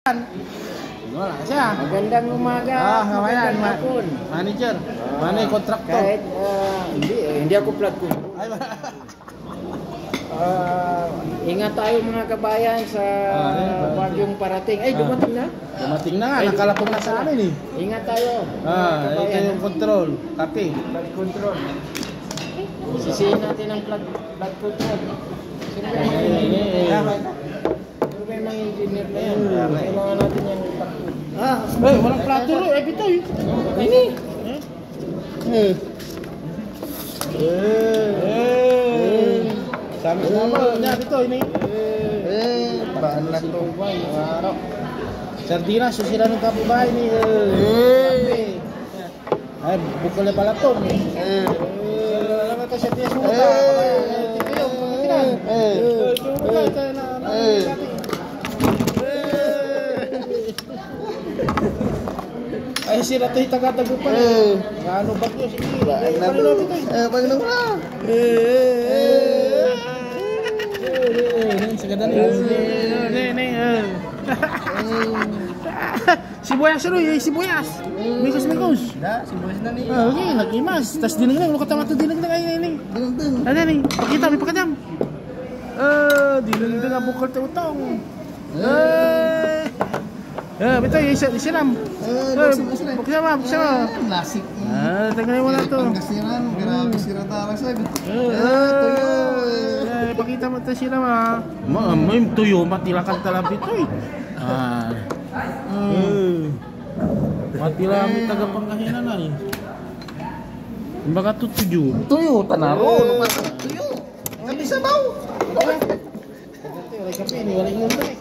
Wala siya. Magandang umaga. Magandang hapon. Manager. Mana kontraktor? Kahit hindi ako plat ko. Ingat tayo mga kabayan sa bagyong parating. Ay, dumating na? Dumating na nga, nakalapong na sa amin eh. Ingat tayo. Ito yung control. Copy. Flood control. Sisihin natin ang flood control. Sino ba yung mga engineer na yan? Kailangan natin yung Walang plato rin. Ito eh. Ini. Sama-sama. Yan, ito. Ini. Baan lang ito. Sardinas, susila ng kapibay ni. Ay, bukal na pala ito. Alam ito siya tiya suta. Ay, sila ito yung taga-tagupan. Ano ba ito? Sige. Pagano na. Segadali. Sibuyas ro, sibuyas. Mikos. Da, sibuyas na ni. Okay, nagimas. Tas dinengdeng, lo kata matu dinengdeng ay ini. Dinengdeng. Ada nih, pakita may pakadam. Dinengdeng ang bukal teh utong. Betul ya disiram. Buksan Lasik. Tengah mo na to. Pangkasiran, grabe sira ta rasag. Pakita mo to siram ah. May tuyo matilakan talabi to eh. Matilam taga Pangasinan na eh. Baka to tuyo Tanaro, tuyo. Kami sabaw. Kape ni wala ngunta.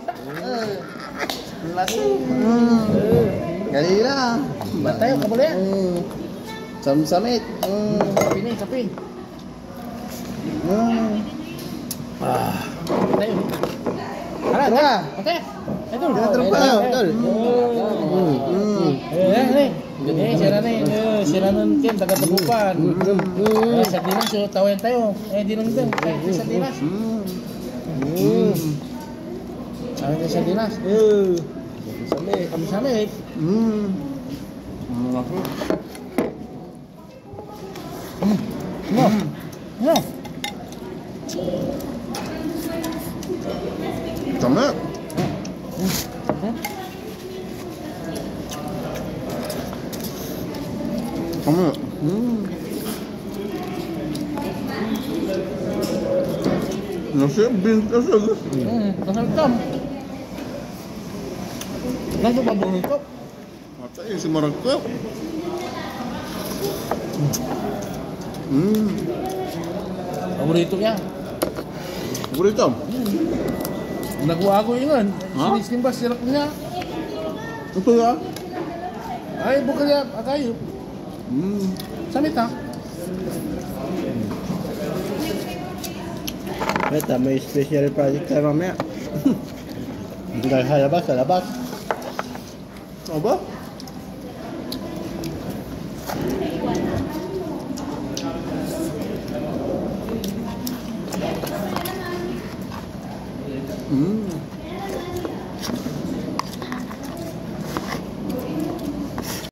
Lasik. Galila. Batayo ka boleh. Samsamit. Kape. Tayo. Hala. Oke. Ito. Betul. Siranan ken taga Tegupan. Sardinas so tawayan tayo. Dinengdeng. Sardinas. Ada sardinas. Samit. Sama. Sama. Nasi bin kasag. Kasam. Nasa pa buong ito? Mata yung si Maragko. Paborito niya. Burito. Nagawa ko yun. Sinisimba sirap niya. Ito ya. Ay, bukan niya. Akayo. Samit ha? Ito, may special project tayo mamaya. Dahil sa labas. Aba?